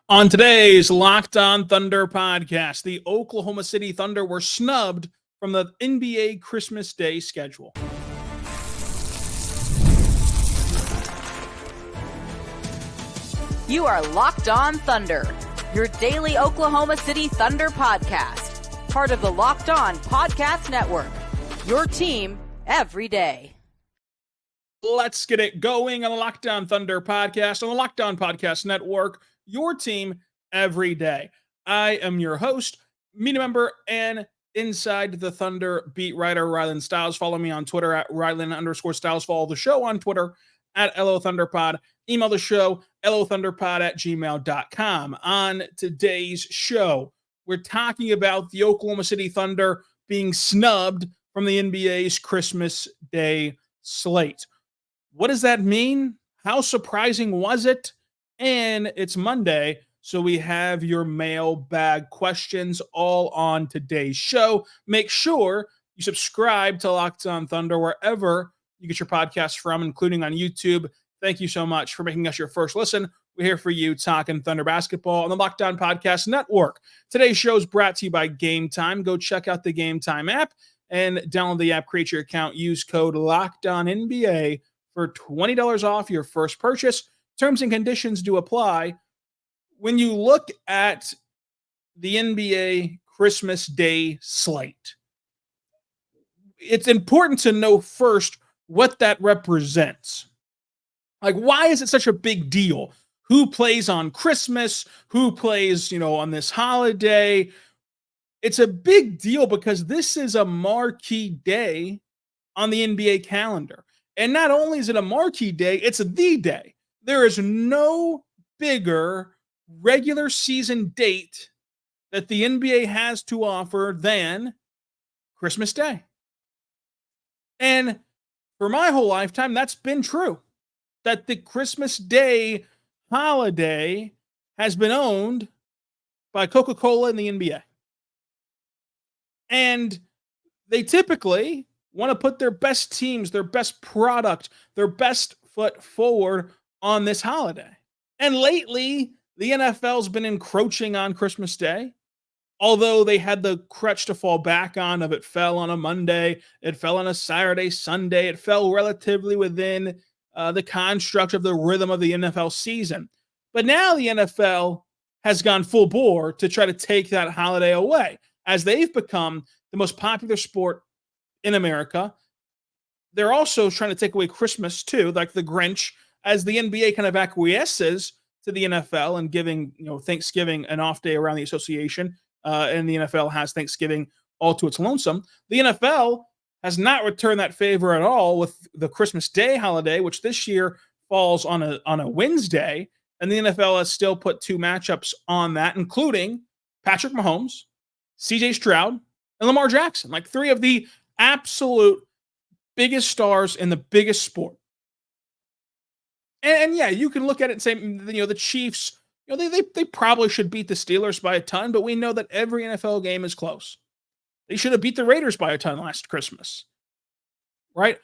On today's Locked On Thunder podcast, the Oklahoma City Thunder were snubbed from the NBA Christmas Day schedule. You are Locked On Thunder, your daily Oklahoma City Thunder podcast, part of the Locked On Podcast Network, your team every day. Let's get it going on the Locked On Thunder podcast on the Locked On Podcast Network, your team every day. I am your host, media member, and inside the Thunder beat writer, Rylan Stiles. Follow me on Twitter at Rylan_Stiles. Follow the show on Twitter at LOThunderPod. Email the show, lothunderpod@gmail.com. On today's show, we're talking about the Oklahoma City Thunder being snubbed from the NBA's Christmas Day slate. What does that mean? How surprising was it? And it's Monday, so we have your mailbag questions all on today's show. Make sure you subscribe to Locked On Thunder wherever you get your podcasts from, including on YouTube. Thank you so much for making us your first listen. We're here for you talking Thunder basketball on the Locked On Podcast Network. Today's show is brought to you by Game Time. Go check out the Game Time app and download the app, create your account, use code LOCKEDONNBA for $20 off your first purchase. Terms and conditions do apply. When you look at the NBA Christmas Day slate, it's important to know first what that represents. Like, why is it such a big deal? Who plays on Christmas? Who plays, on this holiday? It's a big deal because this is a marquee day on the NBA calendar. And not only is it a marquee day, it's the day. There is no bigger regular season date that the NBA has to offer than Christmas Day. And for my whole lifetime, that's been true. That the Christmas Day holiday has been owned by Coca-Cola and the NBA. And they typically want to put their best teams, their best product, their best foot forward on this holiday. And lately, the NFL's been encroaching on Christmas Day. Although they had the crutch to fall back on of it fell on a Monday, it fell on a Saturday, Sunday. It fell relatively within the construct of the rhythm of the NFL season. But now the NFL has gone full bore to try to take that holiday away. As they've become the most popular sport in America, they're also trying to take away Christmas too, like the Grinch, as the NBA kind of acquiesces to the NFL and giving Thanksgiving an off day around the association, and the NFL has Thanksgiving all to its lonesome. The NFL has not returned that favor at all with the Christmas Day holiday, which this year falls on a Wednesday, and the NFL has still put two matchups on that, including Patrick Mahomes, CJ Stroud, and Lamar Jackson, like three of the absolute biggest stars in the biggest sport. And yeah, you can look at it and say, the Chiefs, they probably should beat the Steelers by a ton, but we know that every NFL game is close. They should have beat the Raiders by a ton last Christmas, right?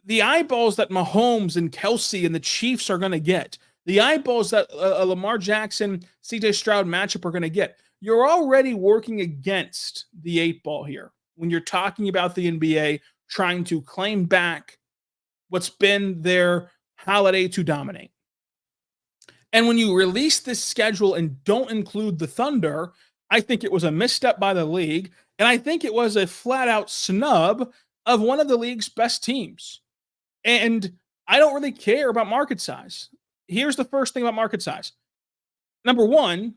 The eyeballs that Mahomes and Kelsey and the Chiefs are going to get, the eyeballs that Lamar Jackson, CJ Stroud matchup are going to get, you're already working against the 8-ball here when you're talking about the NBA trying to claim back what's been their holiday to dominate. And when you release this schedule and don't include the Thunder, I think it was a misstep by the league, and I think it was a flat-out snub of one of the league's best teams. And I don't really care about market size. Here's the first thing about market size. Number one,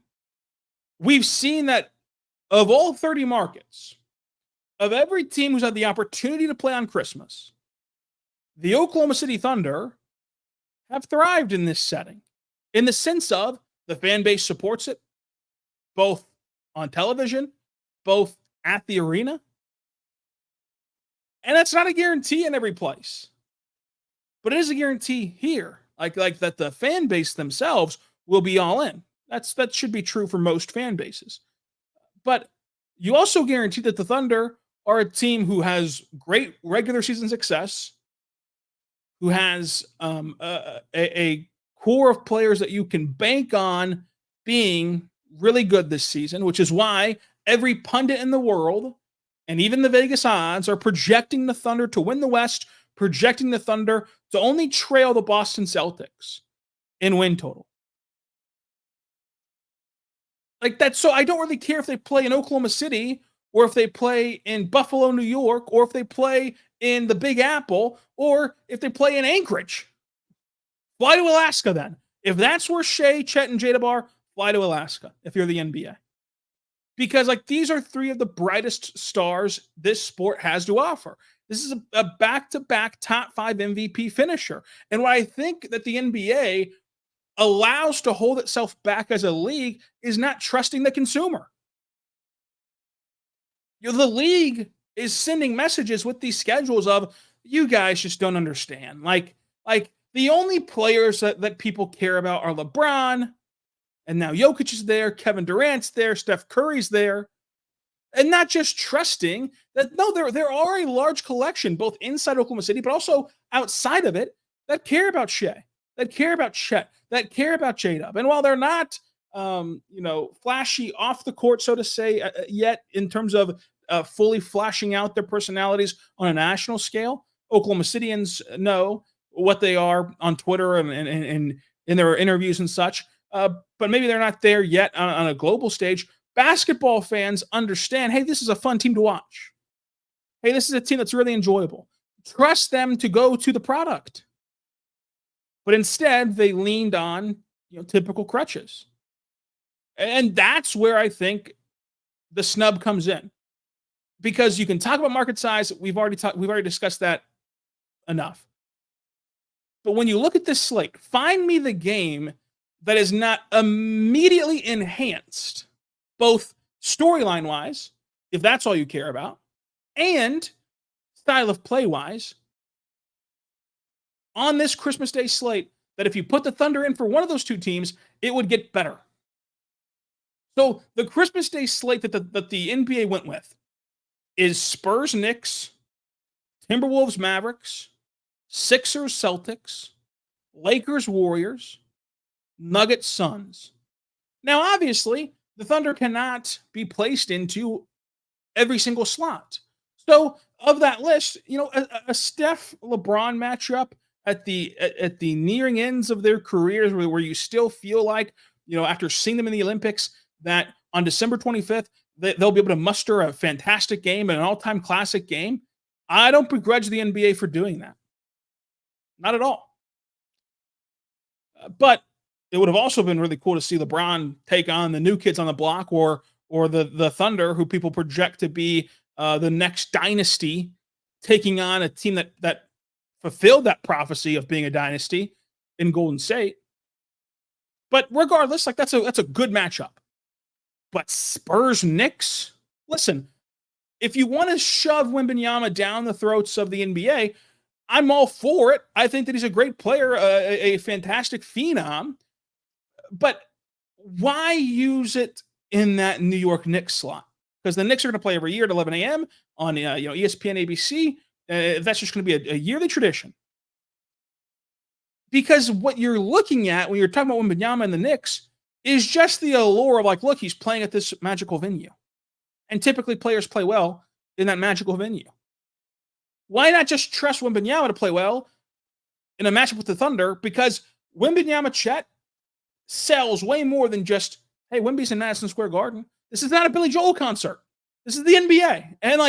we've seen that of all 30 markets, of every team who's had the opportunity to play on Christmas, the Oklahoma City Thunder have thrived in this setting, in the sense of the fan base supports it, both on television, both at the arena. And that's not a guarantee in every place, but it is a guarantee here. Like that the fan base themselves will be all in. That should be true for most fan bases. But you also guarantee that the Thunder are a team who has great regular season success, who has a core of players that you can bank on being really good this season, which is why every pundit in the world and even the Vegas odds are projecting the Thunder to win the West, projecting the Thunder to only trail the Boston Celtics in win total. Like that, so I don't really care if they play in Oklahoma City or if they play in Buffalo, New York, or if they play in the Big Apple, or if they play in Anchorage. Fly to Alaska then. If that's where Shai, Chet, and Jada are, fly to Alaska if you're the NBA. Because like these are three of the brightest stars this sport has to offer. This is a back-to-back top 5 MVP finisher. And what I think that the NBA allows to hold itself back as a league is not trusting the consumer. The league is sending messages with these schedules of, you guys just don't understand. Like the only players that people care about are LeBron, and now Jokic is there, Kevin Durant's there, Steph Curry's there. And not just trusting that, no, there are a large collection, both inside Oklahoma City, but also outside of it, that care about Shai, that care about Chet, that care about Jada. And while they're not, flashy off the court, so to say, yet in terms of fully flashing out their personalities on a national scale, Oklahoma Cityans know what they are on Twitter and in their interviews and such. But maybe they're not there yet on a global stage. Basketball fans understand, hey, this is a fun team to watch. Hey, this is a team that's really enjoyable. Trust them to go to the product. But instead, they leaned on typical crutches. And that's where I think the snub comes in. Because you can talk about market size, we've already discussed that enough. But when you look at this slate, find me the game that is not immediately enhanced, both storyline-wise, if that's all you care about, and style of play-wise, on this Christmas Day slate, that if you put the Thunder in for one of those two teams, it would get better. So the Christmas Day slate that the NBA went with is Spurs Knicks, Timberwolves Mavericks, Sixers Celtics, Lakers Warriors, Nuggets Suns. Now, obviously, the Thunder cannot be placed into every single slot. So, of that list, a Steph LeBron matchup at the nearing ends of their careers, where you still feel like, after seeing them in the Olympics, that on December 25th, they'll be able to muster a fantastic game and an all-time classic game. I don't begrudge the NBA for doing that. Not at all. But it would have also been really cool to see LeBron take on the new kids on the block, or the Thunder, who people project to be the next dynasty, taking on a team that fulfilled that prophecy of being a dynasty in Golden State. But regardless, that's a good matchup. But Spurs Knicks, listen, if you want to shove Wembanyama down the throats of the NBA, I'm all for it. I think that he's a great player, a fantastic phenom. But why use it in that New York Knicks slot? Because the Knicks are going to play every year at 11 a.m. on ESPN, ABC. That's just going to be a yearly tradition. Because what you're looking at when you're talking about Wembanyama and the Knicks is just the allure of, like, look, he's playing at this magical venue. And typically players play well in that magical venue. Why not just trust Wembanyama to play well in a matchup with the Thunder? Because Wembanyama Chet sells way more than just, hey, Wemby's in Madison Square Garden. This is not a Billy Joel concert. This is the NBA. And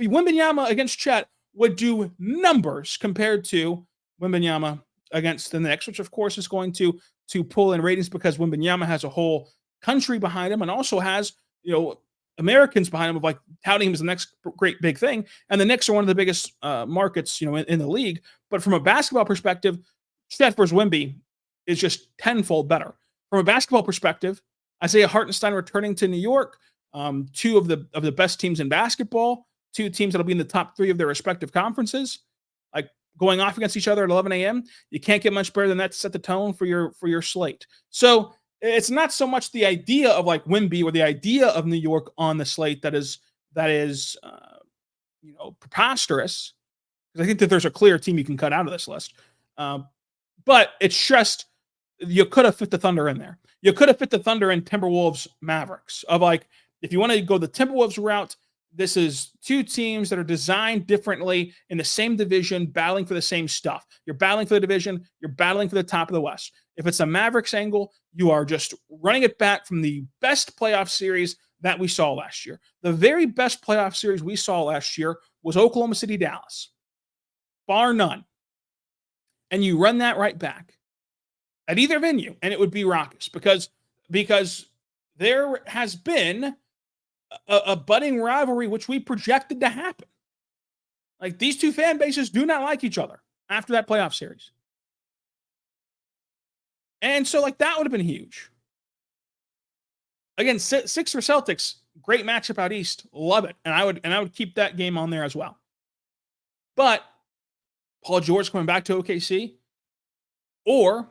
Wembanyama against Chet would do numbers compared to Wembanyama against the Knicks, which of course is going to pull in ratings because Wembanyama has a whole country behind him and also has, Americans behind him of touting him as the next great big thing. And the Knicks are one of the biggest markets, in the league. But from a basketball perspective, Chet versus Wemby is just tenfold better. From a basketball perspective, Isaiah Hartenstein returning to New York, two of the best teams in basketball, two teams that'll be in the top 3 of their respective conferences, going off against each other at 11 a.m. You can't get much better than that to set the tone for your slate. So it's not so much the idea of Wemby or the idea of New York on the slate that is preposterous, because I think that there's a clear team you can cut out of this list. But it's just you could have fit the Thunder in there. You could have fit the Thunder in Timberwolves Mavericks of like, if you want to go the Timberwolves route, this is two teams that are designed differently in the same division, battling for the same stuff. You're battling for the division. You're battling for the top of the West. If it's a Mavericks angle, you are just running it back from the best playoff series that we saw last year. The very best playoff series we saw last year was Oklahoma City, Dallas, bar none. And you run that right back at either venue, and it would be raucous because there has been a budding rivalry which we projected to happen. Like, these two fan bases do not like each other after that playoff series. And so, like, that would have been huge. Again, Sixers Celtics, great matchup out east. Love it. And I would keep that game on there as well. But Paul George coming back to OKC, or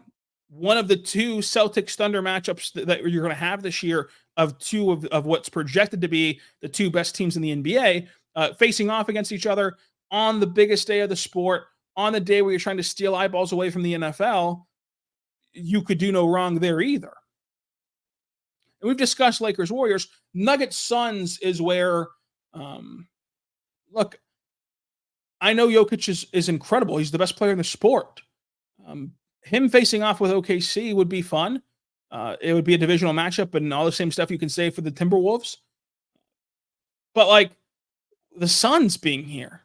one of the two Celtics Thunder matchups that you're going to have this year of two of what's projected to be the two best teams in the NBA facing off against each other on the biggest day of the sport, on the day where you're trying to steal eyeballs away from the NFL, you could do no wrong there either. And we've discussed Lakers Warriors. Nuggets Suns is where, look, I know Jokic is incredible. He's the best player in the sport. Him facing off with OKC would be fun. It would be a divisional matchup and all the same stuff you can say for the Timberwolves. But like the Suns being here,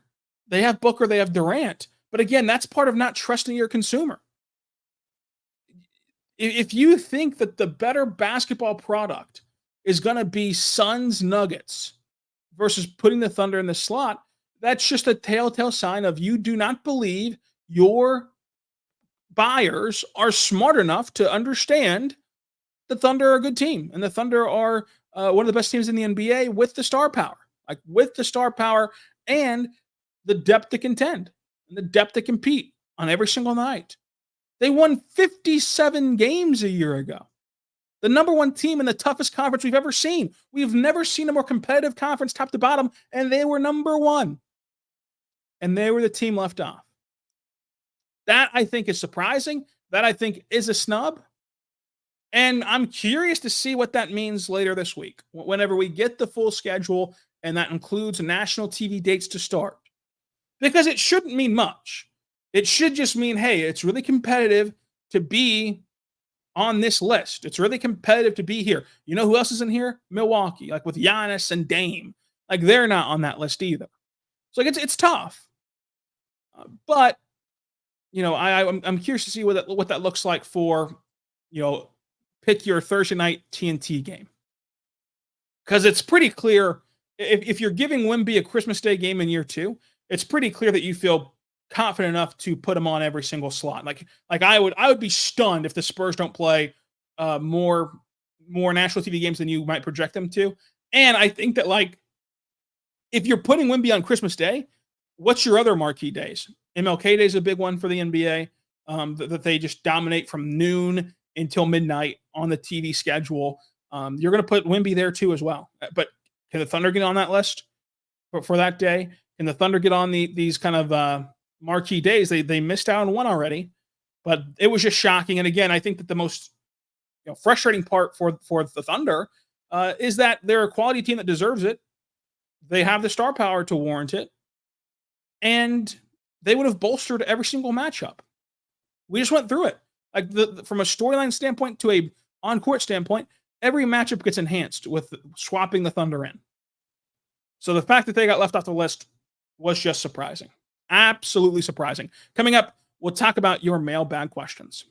they have Booker, they have Durant. But again, that's part of not trusting your consumer. If you think that the better basketball product is going to be Suns Nuggets versus putting the Thunder in the slot, that's just a telltale sign of you do not believe your buyers are smart enough to understand the Thunder are a good team, and the Thunder are one of the best teams in the NBA with the star power, and the depth to contend and the depth to compete on every single night. They won 57 games a year ago. The number one team in the toughest conference we've ever seen. We've never seen a more competitive conference top to bottom, and they were number one. And they were the team left off. That, I think, is surprising. That, I think, is a snub. And I'm curious to see what that means later this week, whenever we get the full schedule, and that includes national TV dates to start. Because it shouldn't mean much. It should just mean, hey, it's really competitive to be on this list. It's really competitive to be here. You know who else is in here? Milwaukee, like with Giannis and Dame. Like, they're not on that list either. So like, it's tough. But, you know, I'm curious to see what that looks like for, you know, pick your Thursday night TNT game. Because it's pretty clear, if you're giving Wemby a Christmas Day game in year 2, it's pretty clear that you feel confident enough to put him on every single slot. Like I would be stunned if the Spurs don't play more national TV games than you might project them to. And I think that, like, if you're putting Wemby on Christmas Day, what's your other marquee days? MLK Day is a big one for the NBA, that they just dominate from noon until midnight on the TV schedule. You're going to put Wemby there too as well. But can the Thunder get on that list for that day? Can the Thunder get on these kind of marquee days? They missed out on one already, but it was just shocking. And again, I think that the most frustrating part for the Thunder is that they're a quality team that deserves it. They have the star power to warrant it, and they would have bolstered every single matchup. We just went through it. Like from a storyline standpoint to a on-court standpoint, every matchup gets enhanced with swapping the Thunder in. So the fact that they got left off the list was just surprising. Absolutely surprising. Coming up, we'll talk about your mailbag questions.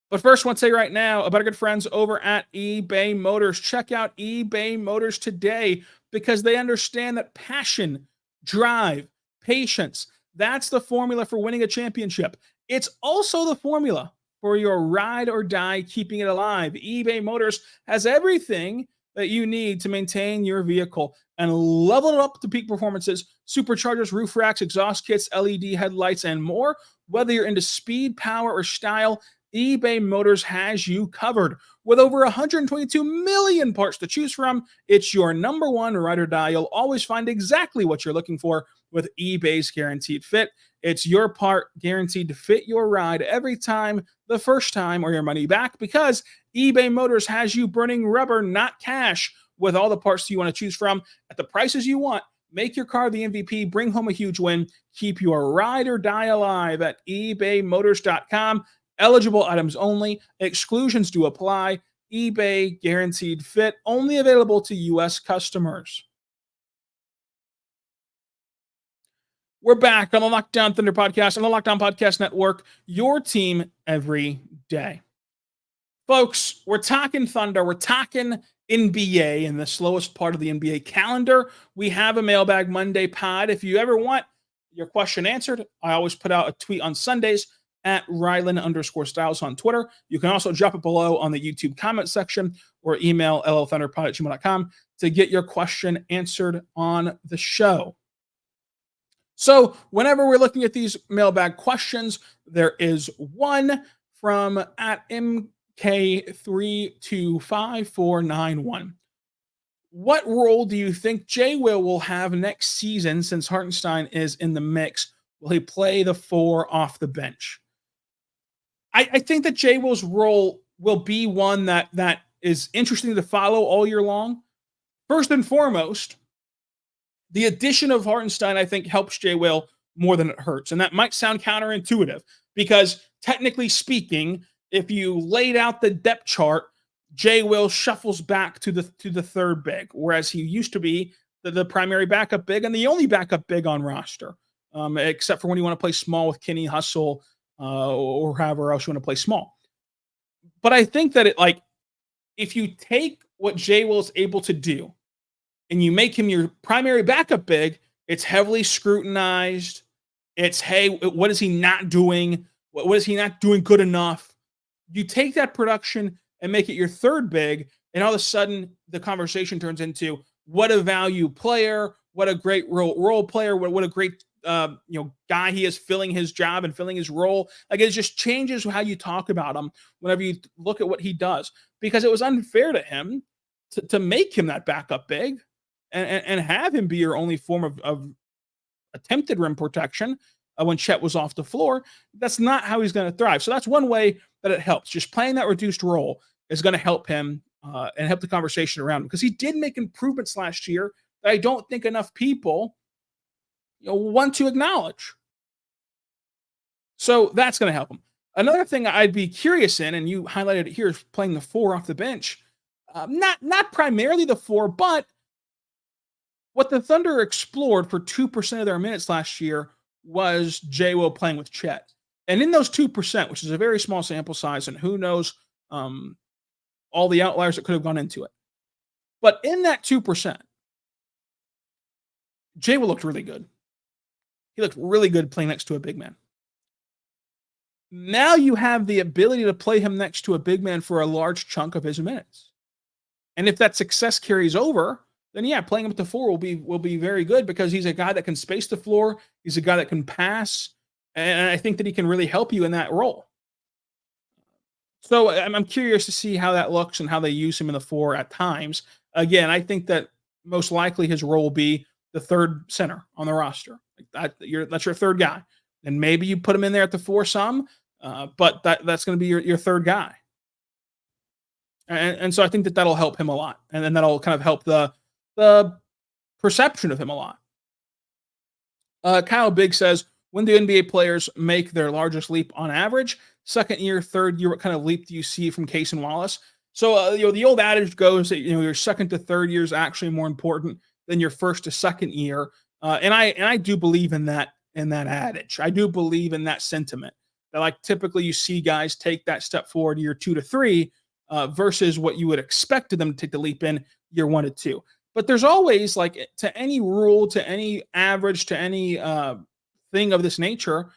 But first, I want to say right now about our good friends over at eBay Motors. Check out eBay Motors today because they understand that passion, drive, patience, that's the formula for winning a championship. It's also the formula for your ride or die, keeping it alive. eBay Motors has everything that you need to maintain your vehicle and level it up to peak performances: superchargers, roof racks, exhaust kits, LED headlights, and more. Whether you're into speed, power, or style, eBay Motors has you covered. With over 122 million parts to choose from, it's your number one ride or die. You'll always find exactly what you're looking for with eBay's Guaranteed Fit. It's your part guaranteed to fit your ride every time, the first time, or your money back, because eBay Motors has you burning rubber, not cash, with all the parts you want to choose from at the prices you want. Make your car the MVP, bring home a huge win, keep your ride or die alive at ebaymotors.com. Eligible items only, exclusions do apply. eBay guaranteed fit, only available to U.S. customers. We're back on the Lockdown Thunder podcast on the Lockdown Podcast Network, your team every day. Folks, we're talking Thunder. We're talking NBA in the slowest part of the NBA calendar. We have a Mailbag Monday pod. If you ever want your question answered, I always put out a tweet on Sundays at Rylan_Styles on Twitter. You can also drop it below on the YouTube comment section or email llthunderpod@gmail.com to get your question answered on the show. So whenever we're looking at these mailbag questions, there is one from at MK325491. What role do you think J. Will have next season since Hartenstein is in the mix? Will he play the 4 off the bench? I think that J. Will's role will be one that is interesting to follow all year long. First and foremost, the addition of Hartenstein, I think, helps J. Will more than it hurts. And that might sound counterintuitive because technically speaking, if you laid out the depth chart, J. Will shuffles back to the third big, whereas he used to be the primary backup big and the only backup big on roster, except for when you want to play small with Kenny Hustle or however else you want to play small. But I think that if you take what J. Will is able to do and you make him your primary backup big, it's heavily scrutinized. It's, hey, what is he not doing? What is he not doing good enough? You take that production and make it your third big, and all of a sudden the conversation turns into what a value player, what a great role player, what a great guy he is filling his job and filling his role. Like, it just changes how you talk about him whenever you look at what he does, because it was unfair to him to make him that backup big and have him be your only form of attempted rim protection when Chet was off the floor. That's not how he's going to thrive. So that's one way that it helps. Just playing that reduced role is going to help him and help the conversation around him, because he did make improvements last year that I don't think enough people want to acknowledge. So that's going to help him. Another thing I'd be curious in, and you highlighted it here, is playing the 4 off the bench. Not primarily the 4, but what the Thunder explored for 2% of their minutes last year was J. Will playing with Chet. And in those 2%, which is a very small sample size, and who knows all the outliers that could have gone into it. But in that 2%, J. Will looked really good. He looked really good playing next to a big man. Now you have the ability to play him next to a big man for a large chunk of his minutes. And if that success carries over, then yeah, playing him at the 4 will be very good, because he's a guy that can space the floor. He's a guy that can pass. And I think that he can really help you in that role. So I'm curious to see how that looks and how they use him in the 4 at times. Again, I think that most likely his role will be the third center on the roster. That's your third guy. And maybe you put him in there at the 4 some, but that's going to be your third guy. And so I think that that'll help him a lot. And then that'll kind of help the perception of him a lot. Kyle Big says, when do NBA players make their largest leap on average? Second year, third year, what kind of leap do you see from Case and Wallace? So, the old adage goes that, your second to third year is actually more important than your first to second year. And I do believe in that adage. I do believe in that sentiment that, typically you see guys take that step forward year 2 to 3 versus what you would expect them to take the leap in year 1 to 2. But there's always, to any rule, to any average, to any thing of this nature,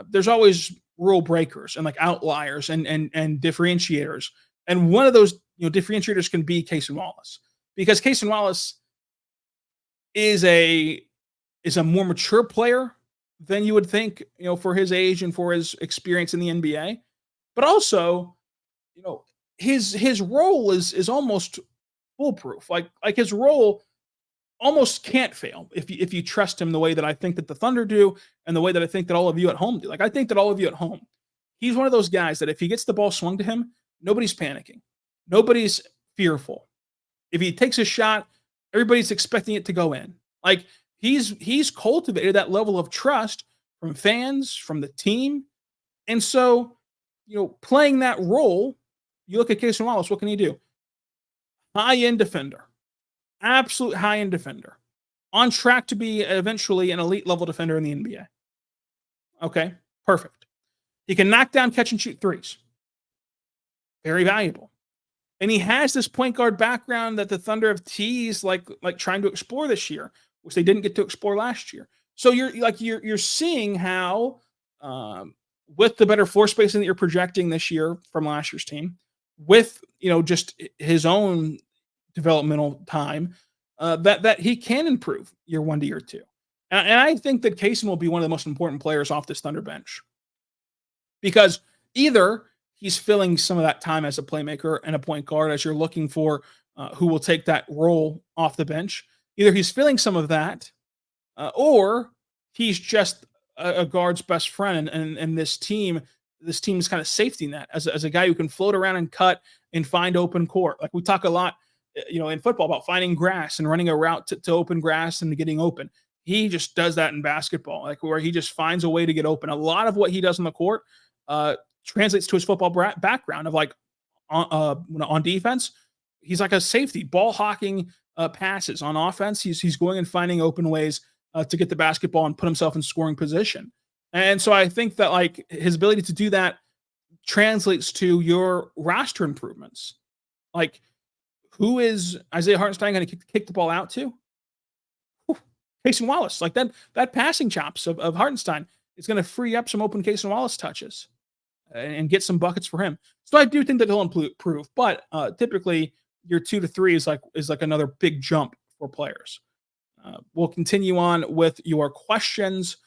there's always rule breakers and outliers and differentiators. And one of those differentiators can be Case and Wallace, because Case and Wallace is a more mature player than you would think, for his age and for his experience in the NBA. But also, his role is almost foolproof. Like his role almost can't fail if you trust him the way that I think that the Thunder do and the way that I think that all of you at home do. Like, I think that all of you at home, he's one of those guys that if he gets the ball swung to him, nobody's panicking. Nobody's fearful. If he takes a shot, everybody's expecting it to go in. Like, he's cultivated that level of trust from fans, from the team. And so, playing that role, you look at Cason Wallace, what can he do? High-end defender. Absolute high-end defender. On track to be eventually an elite level defender in the NBA. Okay, perfect. He can knock down, catch, and shoot threes. Very valuable. And he has this point guard background that the Thunder have teased, like trying to explore this year, which they didn't get to explore last year. So you're seeing how, with the better floor spacing that you're projecting this year from last year's team, with just his own developmental time, that he can improve year 1 to year 2. And I think that Cason will be one of the most important players off this Thunder bench, because either he's filling some of that time as a playmaker and a point guard as you're looking for who will take that role off the bench. Either he's filling some of that, or he's just a guard's best friend, and this team's kind of safety net as a guy who can float around and cut and find open court. Like, we talk a lot, in football about finding grass and running a route to open grass and getting open. He just does that in basketball, like where he just finds a way to get open. A lot of what he does on the court translates to his football background of on defense. He's like a safety, ball hawking passes. On offense, he's going and finding open ways to get the basketball and put himself in scoring position. And so I think that like his ability to do that translates to your roster improvements. Like, who is Isaiah Hartenstein going to kick the ball out to? Cason Wallace. Like that passing chops of Hartenstein is going to free up some open Cason Wallace touches and get some buckets for him. So I do think that he'll improve, but typically your 2 to 3 is like another big jump for players. We'll continue on with your questions.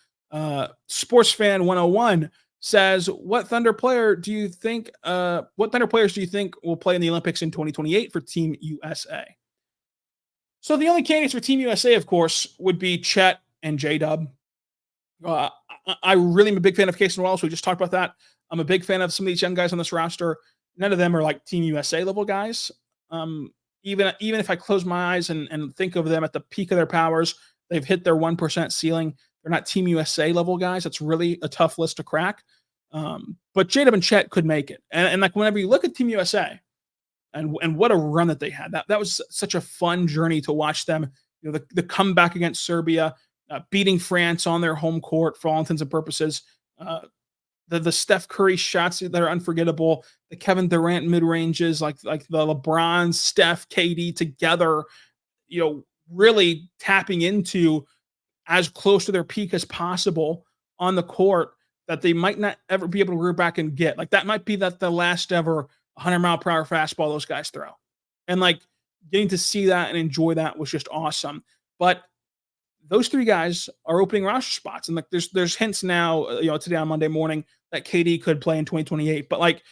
Sports Fan 101 says, what Thunder players do you think will play in the Olympics in 2028 for Team USA? So the only candidates for Team USA, of course, would be Chet and J-Dub. I really am a big fan of Cason Wallace. We just talked about that. I'm a big fan of some of these young guys on this roster. None of them are like Team USA level guys. Even if I close my eyes and think of them at the peak of their powers, they've hit their 1% ceiling. They're not Team USA level guys. That's really a tough list to crack. But J-Dub and Chet could make it. And like whenever you look at Team USA and what a run that they had, that was such a fun journey to watch them. The comeback against Serbia, beating France on their home court for all intents and purposes. The Steph Curry shots that are unforgettable, the Kevin Durant mid-ranges, like the LeBron, Steph, KD together, really tapping into as close to their peak as possible on the court that they might not ever be able to rear back and get. Like, that might be the last ever 100-mile-per-hour fastball those guys throw. And like getting to see that and enjoy that was just awesome. But those 3 guys are opening roster spots. And like there's hints now, today on Monday morning that KD could play in 2028. But like,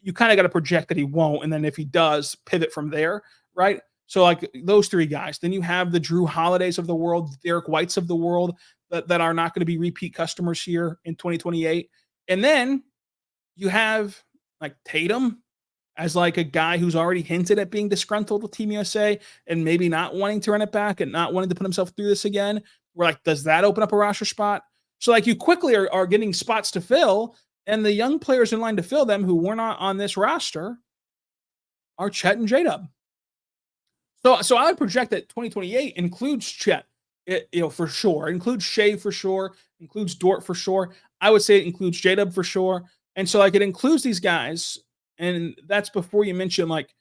you kind of got to project that he won't. And then if he does, pivot from there, right? So like those 3 guys. Then you have the Drew Holidays of the world, Derek Whites of the world that are not going to be repeat customers here in 2028. And then you have like Tatum as like a guy who's already hinted at being disgruntled with Team USA and maybe not wanting to run it back and not wanting to put himself through this again. We're like, does that open up a roster spot? So like you quickly are getting spots to fill, and the young players in line to fill them who were not on this roster are Chet and J-Dub. So I would project that 2028 includes Chet, for sure. It includes Shai for sure. Includes Dort for sure. I would say it includes J-Dub for sure. And so like it includes these guys, and that's before you mention like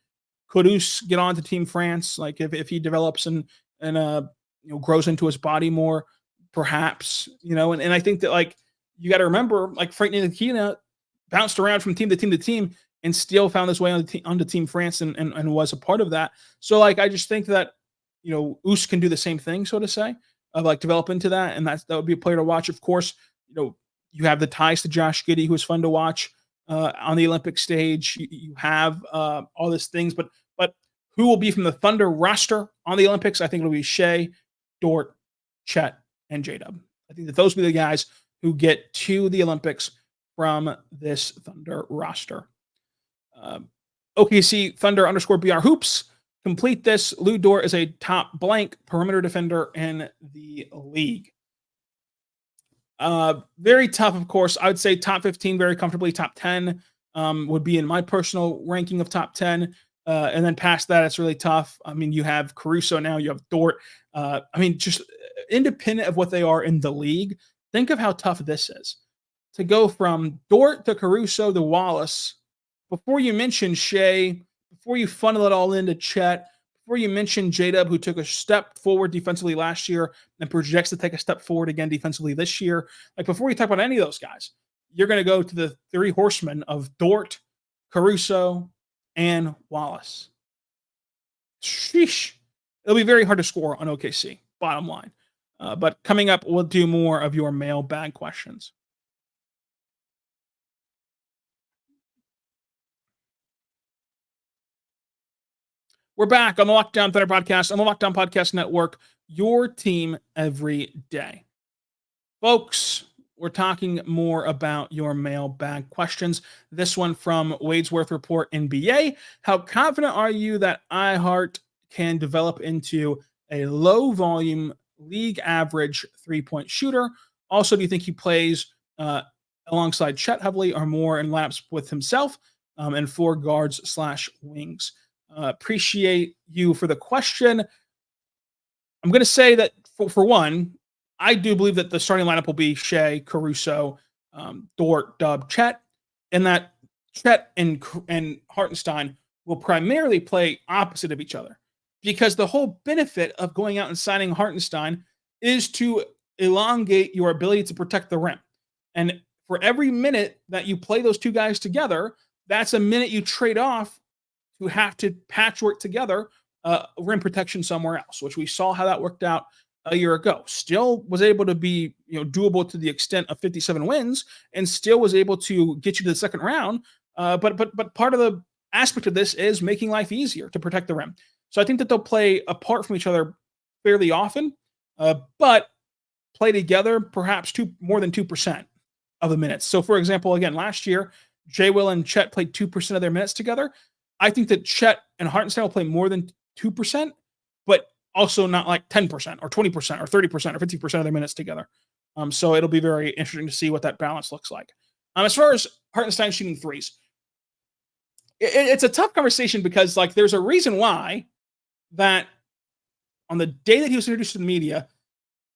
could Us get on to Team France, like if he develops and grows into his body more, perhaps, and I think that like you got to remember like Frank Ntilikina bounced around from team to team to team and still found his way onto Team France and was a part of that. So like I just think that Us can do the same thing, so to say, of like develop into that, and that would be a player to watch. Of course, you have the ties to Josh Giddey, who is fun to watch on the Olympic stage. You have all these things, but who will be from the Thunder roster on the Olympics, I think it'll be Shai, Dort, Chet, and J-Dub. I think that those will be the guys who get to the Olympics from this Thunder roster. OKC Thunder _ BR Hoops. Complete this. Lou Dort is a top blank perimeter defender in the league. Very tough, of course. I would say top 15 very comfortably. Top 10 would be in my personal ranking of top 10. And then past that, it's really tough. I mean, you have Caruso now, you have Dort. I mean, just independent of what they are in the league, think of how tough this is. To go from Dort to Caruso to Wallace, before you mention Shai, before you funnel it all into Chet, before you mention J-Dub, who took a step forward defensively last year and projects to take a step forward again defensively this year, like before you talk about any of those guys, you're going to go to the three horsemen of Dort, Caruso, and Wallace. Sheesh. It'll be very hard to score on OKC, bottom line. But coming up, we'll do more of your mailbag questions. We're back on the Lockdown Thunder podcast, on the Lockdown Podcast Network, your team every day. Folks, we're talking more about your mailbag questions. This one from Wadesworth Report NBA. How confident are you that iHeart can develop into a low volume league average 3-point shooter? Also, do you think he plays alongside Chet heavily or more in laps with himself and floor guards / wings? Appreciate you for the question. I'm going to say that for one, I do believe that the starting lineup will be Shai, Caruso, Dort, Dub, Chet, and that Chet and Hartenstein will primarily play opposite of each other, because the whole benefit of going out and signing Hartenstein is to elongate your ability to protect the rim. And for every minute that you play those two guys together, that's a minute you trade off to have to patchwork together rim protection somewhere else, which we saw how that worked out a year ago. Still was able to be doable to the extent of 57 wins, and still was able to get you to the second round. But part of the aspect of this is making life easier to protect the rim. So I think that they'll play apart from each other fairly often, but play together perhaps more than 2% of the minutes. So for example, again, last year, J. Will and Chet played 2% of their minutes together. I think that Chet and Hartenstein will play more than 2%, but also not like 10% or 20% or 30% or 50% of their minutes together. So it'll be very interesting to see what that balance looks like. As far as Hartenstein shooting threes, it's a tough conversation because like there's a reason why that on the day that he was introduced to the media,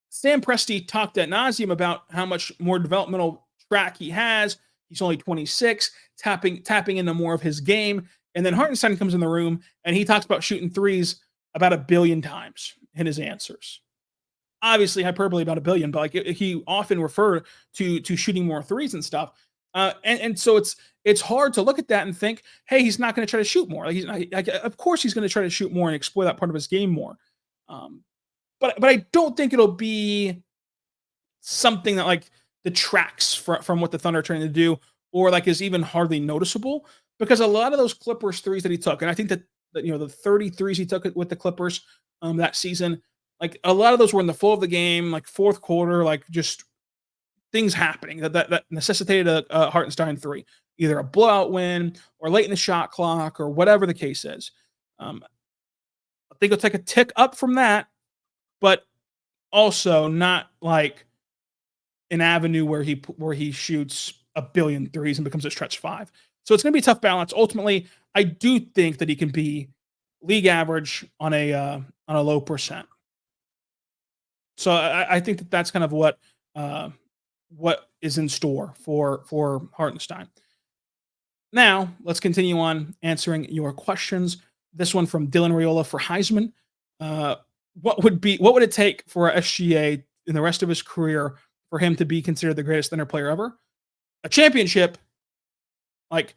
Sam Presti talked ad nauseum about how much more developmental track he has. He's only 26, tapping into more of his game. And then Hartenstein comes in the room and he talks about shooting threes about 1 billion times in his answers. Obviously, hyperbole about 1 billion, but like he often referred to shooting more threes and stuff. And so it's hard to look at that and think, hey, he's not going to try to shoot more. Of course, he's going to try to shoot more and explore that part of his game more. But I don't think it'll be something that like detracts from what the Thunder are trying to do, or like is even hardly noticeable. Because a lot of those Clippers threes that he took, and I think that the 33s he took with the Clippers that season, like a lot of those were in the flow of the game, like fourth quarter, like just things happening that necessitated a Hartenstein three, either a blowout win or late in the shot clock or whatever the case is. I think he'll take a tick up from that, but also not like an avenue where he shoots 1 billion threes and becomes a stretch five. So it's going to be a tough balance. Ultimately, I do think that he can be league average on a low percent. So I think that that's kind of what is in store for Hartenstein. Now let's continue on answering your questions. This one from Dylan Raiola for Heisman. What would it take for SGA in the rest of his career for him to be considered the greatest Thunder player ever? A championship. Like,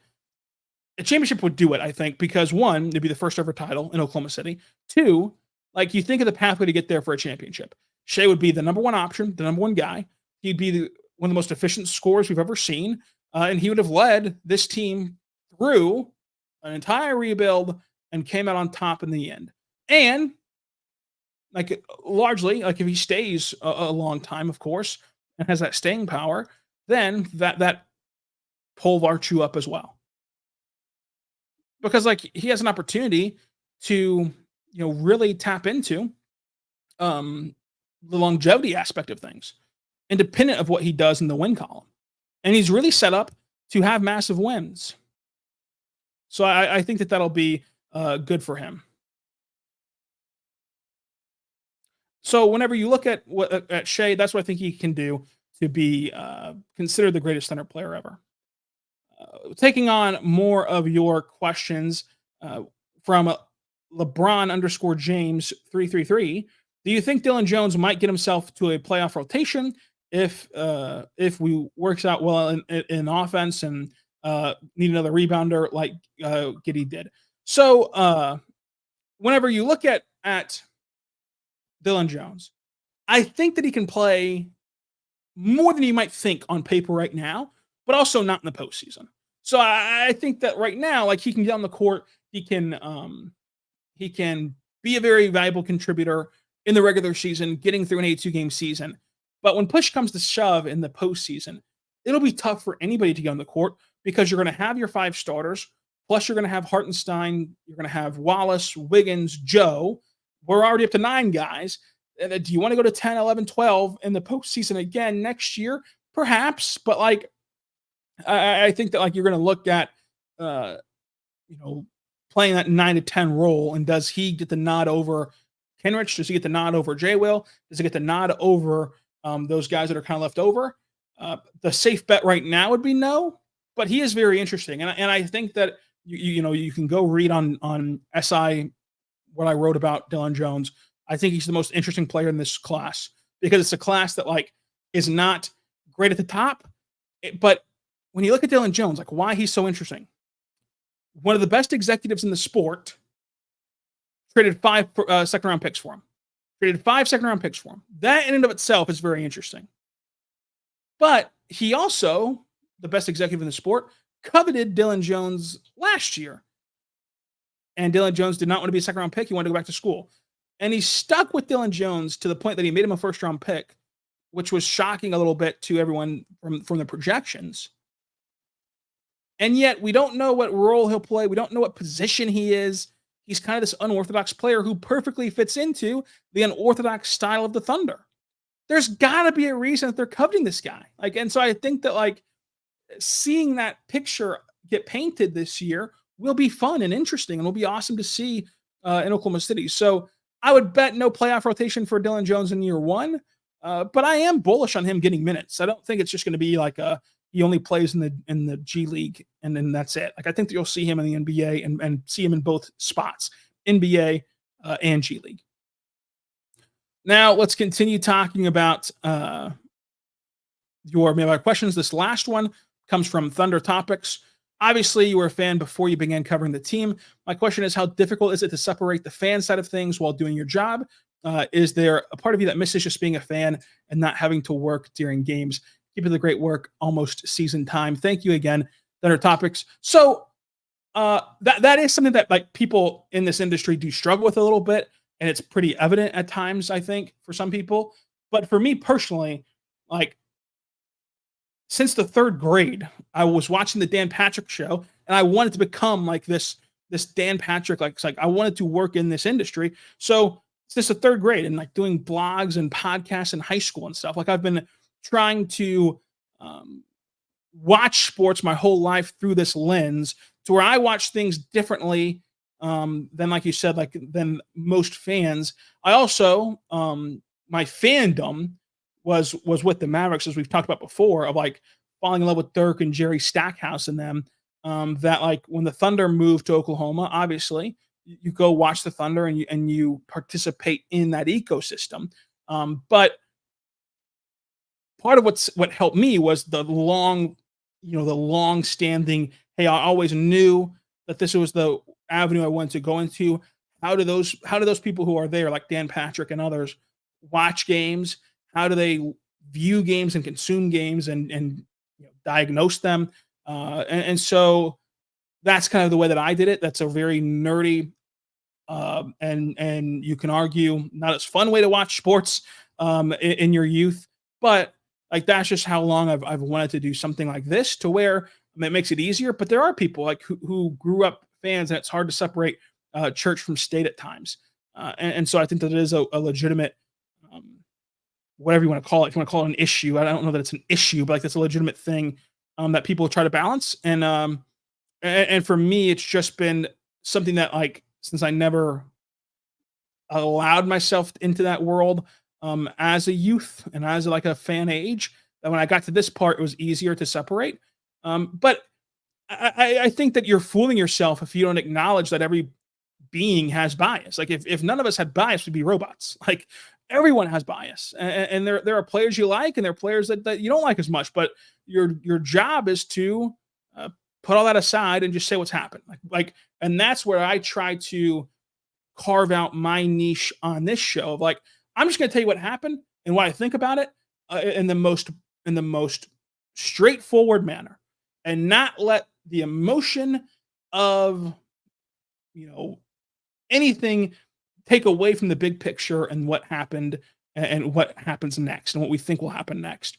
a championship would do it, I think, because one, it'd be the first ever title in Oklahoma City. Two, like you think of the pathway to get there for a championship. Shai would be the number one option, the number one guy. He'd be one of the most efficient scorers we've ever seen. And he would have led this team through an entire rebuild and came out on top in the end. And like largely, like if he stays a long time, of course, and has that staying power, then that pole vaults you up as well. Because like he has an opportunity to, really tap into um the longevity aspect of things, independent of what he does in the win column. And he's really set up to have massive wins. So I think that that'll be good for him. So whenever you look at Shai, that's what I think he can do to be considered the greatest center player ever. Taking on more of your questions from LeBron underscore James 333. Do you think Dylan Jones might get himself to a playoff rotation if we works out well in offense and need another rebounder like Giddey did? So whenever you look at Dylan Jones, I think that he can play more than you might think on paper right now, but also not in the postseason. So I think that right now, like he can get on the court, he can be a very valuable contributor in the regular season, getting through an 82 game season. But when push comes to shove in the postseason, it'll be tough for anybody to get on the court because you're going to have your 5 starters, plus you're going to have Hartenstein, you're going to have Wallace, Wiggins, Joe. We're already up to 9 guys. Do you want to go to 10, 11, 12 in the postseason again next year? Perhaps, but like I think that like you're going to look at playing that 9 to 10 role, and does he get the nod over Kenrich? Does he get the nod over J. Will? Does he get the nod over those guys that are kind of left over? The safe bet right now would be no, but he is very interesting, and I think that you can go read on SI what I wrote about Dylan Jones. I think he's the most interesting player in this class because it's a class that like is not great at the top, but when you look at Dylan Jones, like why he's so interesting. One of the best executives in the sport traded 5 second-round picks for him. Traded 5 second-round picks for him. That in and of itself is very interesting. But he also, the best executive in the sport, coveted Dylan Jones last year. And Dylan Jones did not want to be a second-round pick. He wanted to go back to school. And he stuck with Dylan Jones to the point that he made him a first-round pick, which was shocking a little bit to everyone from the projections. And yet we don't know what role he'll play. We don't know what position he is. He's kind of this unorthodox player who perfectly fits into the unorthodox style of the Thunder. There's got to be a reason that they're coveting this guy. And so I think that like seeing that picture get painted this year will be fun and interesting, and will be awesome to see in Oklahoma City. So I would bet no playoff rotation for Dylan Jones in year 1, but I am bullish on him getting minutes. I don't think it's just going to be like he only plays in the G League and then that's it. Like I think that you'll see him in the NBA and see him in both spots, NBA and G League. Now let's continue talking about your mailbag questions. This last one comes from Thunder Topics. Obviously, you were a fan before you began covering the team. My question is, how difficult is it to separate the fan side of things while doing your job? Is there a part of you that misses just being a fan and not having to work during games? Keep up the great work, almost season time. Thank you again, Thunder Topics. So that is something that like people in this industry do struggle with a little bit, and it's pretty evident at times, I think, for some people. But for me personally, like since the 3rd grade, I was watching the Dan Patrick show, and I wanted to become like this Dan Patrick. Like it's like I wanted to work in this industry. So since the 3rd grade, and like doing blogs and podcasts in high school and stuff, like I've been trying to watch sports my whole life through this lens, to where I watch things differently than, like you said, like than most fans. I also my fandom was with the Mavericks, as we've talked about before, of like falling in love with Dirk and Jerry Stackhouse and them. That like when the Thunder moved to Oklahoma, obviously you go watch the Thunder and you participate in that ecosystem. But part of what helped me was the long standing, hey, I always knew that this was the avenue I wanted to go into. How do those people who are there, like Dan Patrick and others, watch games? How do they view games and consume games and diagnose them? And so that's kind of the way that I did it. That's a very nerdy And you can argue not as fun way to watch sports in your youth, but like that's just how long I've wanted to do something like this to where it makes it easier. But there are people like who grew up fans, and it's hard to separate church from state at times. And so I think that it is a legitimate, whatever you want to call it. If you want to call it an issue, I don't know that it's an issue, but like that's a legitimate thing that people try to balance. And for me, it's just been something that like since I never allowed myself into that world as a youth and as like a fan age, that when I got to this part, it was easier to separate. But I think that you're fooling yourself if you don't acknowledge that every being has bias. Like if none of us had bias, we'd be robots. Like everyone has bias, and there are players you like, and there are players that you don't like as much. But your job is to put all that aside and just say what's happened. And that's where I try to carve out my niche on this show of like, I'm just going to tell you what happened and what I think about it in the most straightforward manner, and not let the emotion of anything take away from the big picture and what happened and what happens next and what we think will happen next.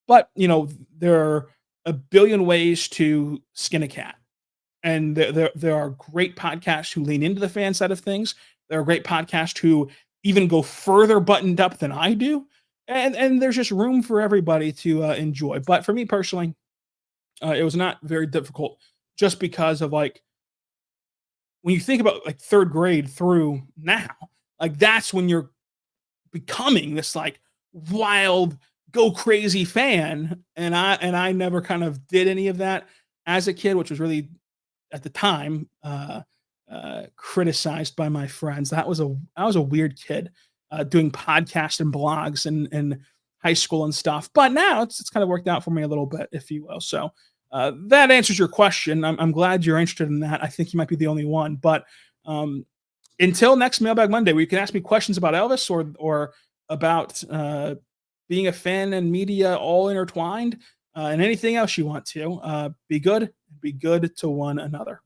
But there are a billion ways to skin a cat. And there are great podcasts who lean into the fan side of things. There are great podcasts who even go further buttoned up than I do. And there's just room for everybody to enjoy. But for me personally, it was not very difficult just because of like, when you think about like third grade through now, like that's when you're becoming this like wild, go crazy fan. And I never kind of did any of that as a kid, which was really at the time criticized by my friends. I was a weird kid doing podcasts and blogs and high school and stuff. But now it's kind of worked out for me a little bit, if you will. So that answers your question. I'm glad you're interested in that. I think you might be the only one. But until next Mailbag Monday, where you can ask me questions about Elvis or about being a fan and media all intertwined, and anything else you want to, be good to one another.